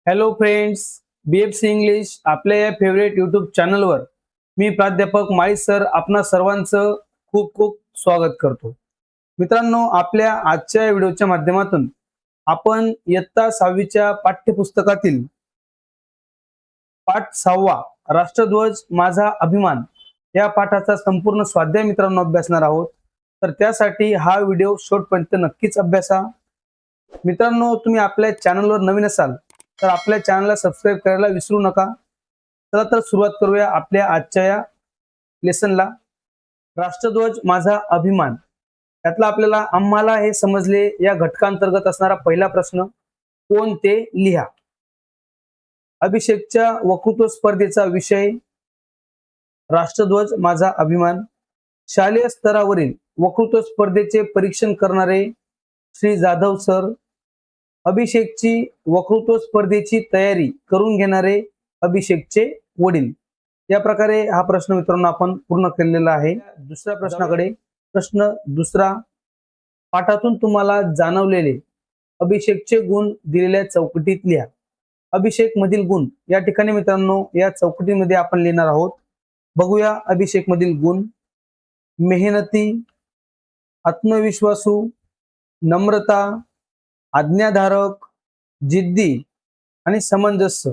Hello friends, BFC English आपल्या या favourite YouTube चॅनलवर मी प्राध्यापक माळी सर आपणा सर्वांचं खूप खूप स्वागत करतो. मित्रांनो, आपल्या आजच्या व्हिडिओच्या माध्यमातून आपण इयत्ता 6वीच्या पाठ्यपुस्तकातील पाठ 6वा राष्ट्रध्वज माझा अभिमान या पाठाचा संपूर्ण स्वाध्याय मित्रांनो अभ्यासणार आहोत. तर त्यासाठी हा व्हिडिओ शेवटपर्यंत नक्कीच अभ्यासा. मित्रांनो, तुम्ही आपल्या चॅनलवर नवीन असाल तर आपल्या चॅनलला सबस्क्राइब करायला विसरू नका. चला तर सुरुवात करूया आपल्या आजच्या या लेसनला. राष्ट्रध्वज माझा अभिमान यातला आपल्याला आम्हाला हे समजले या घटकांतर्गत असणारा पहिला प्रश्न कोण ते लिहा. अभिषेकच्या वक्तृत्व स्पर्धेचा विषय राष्ट्रध्वज माझा अभिमान. शालेय स्तरावरील वक्तृत्व स्पर्धेचे परीक्षण करणारे श्री जाधव सर. अभिषेकची वक्तृत्व स्पर्धेची तयारी करून घेणारे अभिषेकचे वडील. या प्रकारे हा प्रश्न मित्रांनो आपण पूर्ण केलेला आहे. दुसऱ्या प्रश्नाकडे. प्रश्न दुसरा, पाठातून तुम्हाला जाणवलेले अभिषेकचे गुण दिलेल्या चौकटीत लिहा. अभिषेक मधील गुण या ठिकाणी मित्रांनो या चौकटीमध्ये आपण लिहिणार आहोत. बघूया अभिषेक मधील गुण. मेहनती, आत्मविश्वासू, नम्रता, आज्ञाधारक, जिद्दी आणि समंजस्य.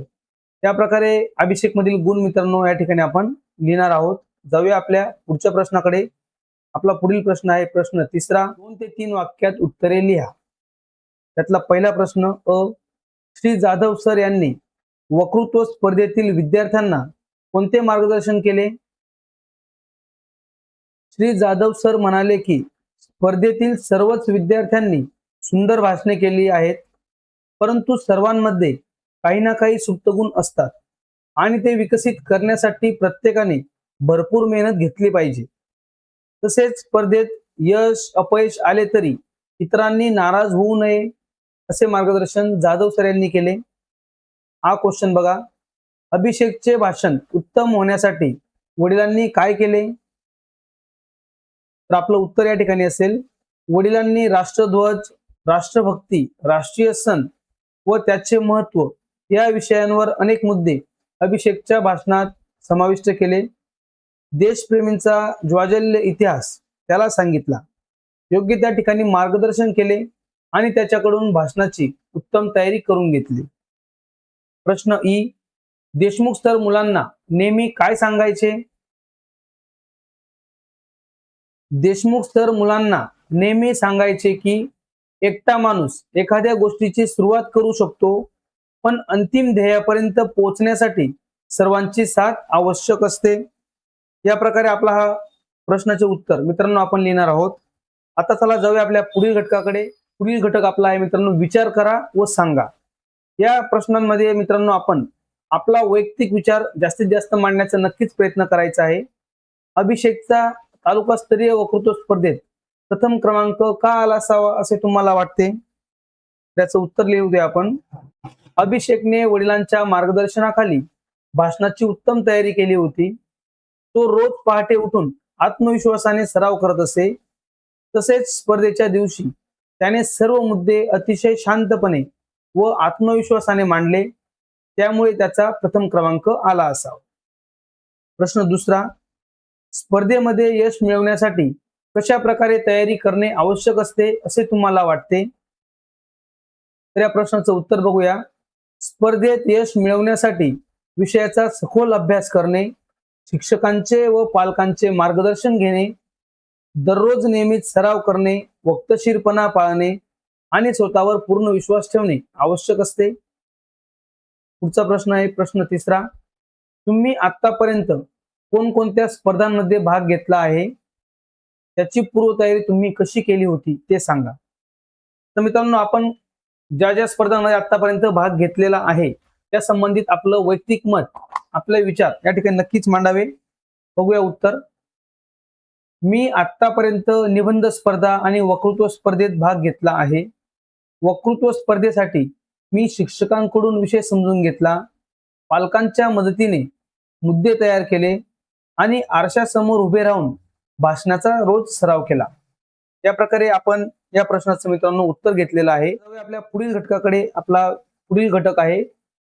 या प्रकारे अभिषेक मधील गुण मित्रांनो या ठिकाणी आपण लिहिणार आहोत. जाऊया आपल्या पुढच्या प्रश्नाकडे. आपला पुढील प्रश्न आहे प्रश्न तिसरा. 2 ते 3 वाक्यात उत्तरे लिहा. त्यातला पहिला प्रश्न अ. श्री जाधव सर यांनी वक्तृत्व स्पर्धेतील विद्यार्थ्यांना कोणते मार्गदर्शन केले? श्री जाधव सर म्हणाले की स्पर्धेतील सर्वच विद्यार्थ्यांनी सुंदर भाषणे केली आहेत, परंतु सर्वांमध्ये काही ना काही सुप्त गुण असतात आणि ते विकसित करण्यासाठी प्रत्येकाने भरपूर मेहनत घेतली पाहिजे. तसेच स्पर्धेत यश अपयश आले तरी इतरांनी नाराज होऊ नये असे मार्गदर्शन जाधव सर यांनी केले. हा क्वेश्चन बघा. अभिषेकचे भाषण उत्तम होण्यासाठी वडिलांनी काय केले? तर आपलं उत्तर या ठिकाणी असेल वडिलांनी राष्ट्रध्वज, राष्ट्रभक्ती, राष्ट्रीय सण व त्याचे महत्व या विषयांवर अनेक मुद्दे अभिषेकच्या भाषणात समाविष्ट केले. देशप्रेमींचा ज्वाज्वल्य इतिहास त्याला सांगितला. योग्य त्या ठिकाणी मार्गदर्शन केले आणि त्याच्याकडून भाषणाची उत्तम तयारी करून घेतली. प्रश्न ई. देशमुख सर मुलांना नेहमी काय सांगायचे? देशमुख सर मुलांना नेहमी सांगायचे की एकटा माणूस एखाद्या गोष्टीची सुरुवात करू शकतो, पण अंतिम ध्येयापर्यंत पोहोचण्यासाठी सर्वांची साथ आवश्यक असते. या प्रकारे आपला हा प्रश्नाचे उत्तर मित्रांनो आपण लिहिणार आहोत. आता चला जाऊया आपल्या पुढील घटकाकडे. पुढील घटक आपला आहे मित्रांनो विचार करा व सांगा. या प्रश्नांमध्ये मित्रांनो आपण आपला वैयक्तिक विचार जास्तीत जास्त मांडण्याचा नक्कीच प्रयत्न करायचा आहे. अभिषेकचा तालुकास्तरीय वक्तृत्व स्पर्धेत प्रथम क्रमांक का आला असावा असे तुम्हाला वाटते? त्याचं उत्तर लिहू द्या आपण. अभिषेकने वडिलांच्या मार्गदर्शनाखाली भाषणाची उत्तम तयारी केली होती. तो रोज पहाटे उठून आत्मविश्वासाने सराव करत असे. तसेच स्पर्धेच्या दिवशी त्याने सर्व मुद्दे अतिशय शांतपणे व आत्मविश्वासाने मांडले, त्यामुळे त्याचा प्रथम क्रमांक आला असावा. प्रश्न दुसरा. स्पर्धेमध्ये यश मिळवण्यासाठी कशा प्रकारे तयारी करणे आवश्यक असते असे तुम्हाला वाटते? तर या प्रश्नाचं उत्तर बघूया. स्पर्धेत यश मिळवण्यासाठी विषयाचा सखोल अभ्यास करणे, शिक्षकांचे व पालकांचे मार्गदर्शन घेणे, दररोज नियमित सराव करणे, वक्तशीरपणा पाळणे आणि स्वतःवर पूर्ण विश्वास ठेवणे आवश्यक असते. पुढचा प्रश्न आहे प्रश्न तिसरा. तुम्ही आतापर्यंत कोणकोणत्या स्पर्धांमध्ये भाग घेतला आहे? त्याची पूर्वतयारी तुम्ही कशी केली होती ते सांगा. तर मित्रांनो आपण ज्या ज्या स्पर्धांमध्ये आतापर्यंत भाग घेतलेला आहे त्या संबंधित आपलं वैयक्तिक मत, आपले विचार या ठिकाणी नक्कीच मांडावे. बघूया उत्तर. मी आतापर्यंत निबंध स्पर्धा आणि वक्तृत्व स्पर्धेत भाग घेतला आहे. वक्तृत्व स्पर्धेसाठी मी शिक्षकांकडून विषय समजून घेतला, पालकांच्या मदतीने मुद्दे तयार केले आणि आरशासमोर उभे राहून भाषणाचा रोज सराव केला. या प्रकारे आपण या प्रश्नाचं मित्रांनो उत्तर घेतलेलं आहे. आपल्या पुढील घटकाकडे. आपला पुढील घटक आहे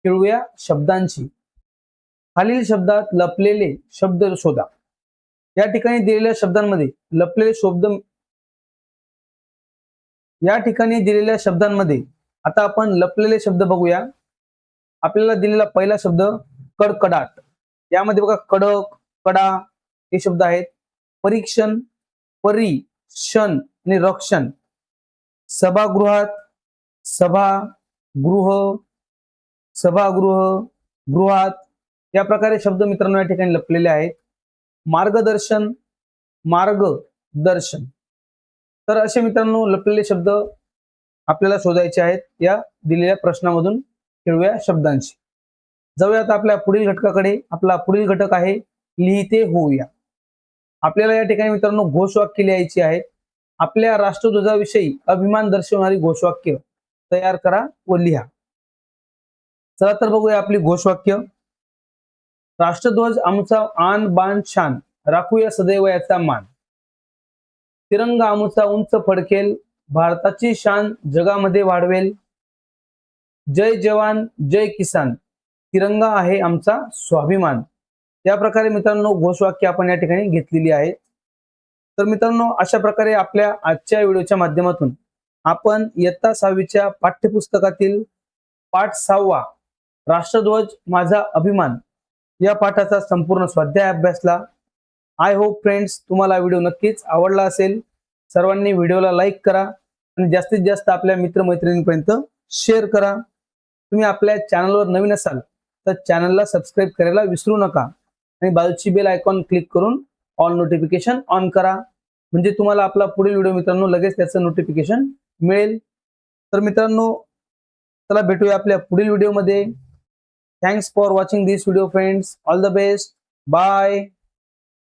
खेळूया शब्दांची. खालील शब्दात लपलेले शब्द शोधा. या ठिकाणी दिलेल्या शब्दांमध्ये लपलेले शब्द या ठिकाणी दिलेल्या शब्दांमध्ये आता आपण लपलेले शब्द बघूया. आपल्याला दिलेला पहिला शब्द कडकडाट. यामध्ये बघा कडक, कडा हे शब्द आहेत. परीक्षण, परी, शन आणि रक्षण. सभागृहात, सभा, गृह, सभागृह, गृहात या प्रकारे शब्द मित्रांनो या ठिकाणी लपलेले आहेत. मार्गदर्शन, मार्गदर्शन. तर असे मित्रांनो लपलेले शब्द आपल्याला शोधायचे आहेत या दिलेल्या प्रश्नामधून. खेळूया शब्दांशी. जाऊया आता आपल्या पुढील घटकाकडे. आपला पुढील घटक आहे लिहिते होऊया. आपल्याला या ठिकाणी मित्रांनो घोषवाक्य लिहायची आहेत. आपल्या राष्ट्रध्वजाविषयी अभिमान दर्शवणारी घोषवाक्य तयार करा व लिहा. चला तर बघूया आपली घोषवाक्य. राष्ट्रध्वज आमचा आन बान शान, राखूया सदैव याचा मान. तिरंगा आमचा उंच फडकेल, भारताची शान जगामध्ये वाढवेल. जय जवान जय किसान, तिरंगा आहे आमचा स्वाभिमान. या प्रकारे मित्रांनो घोषवाक्य आपण या ठिकाणी घेतलेली आहेत. तर मित्रांनो अशा प्रकारे आपल्या आजच्या व्हिडिओच्या माध्यमातून आपण इयत्ता 6वीच्या पाठ्यपुस्तकातील पाठ 6 राष्ट्रध्वज माझा अभिमान या पाठाचा संपूर्ण स्वाध्याय अभ्यासला. आय होप फ्रेंड्स तुम्हाला व्हिडिओ नक्कीच आवडला असेल. सर्वांनी व्हिडिओला लाईक करा आणि जास्तीत जास्त आपल्या मित्रमैत्रिणींपर्यंत शेअर करा. तुम्ही आपल्या चॅनलवर नवीन असाल तर चॅनलला सबस्क्राईब करायला विसरू नका आणि बाजूची बेल आयकॉन क्लिक करून ऑल नोटिफिकेशन ऑन करा, म्हणजे तुम्हाला आपला पुढील व्हिडिओ मित्रांनो लगेच त्याचं नोटिफिकेशन मिळेल. तर मित्रांनो चला भेटूया आपल्या पुढील व्हिडिओमध्ये. Thanks for watching this video friends. All the best. Bye.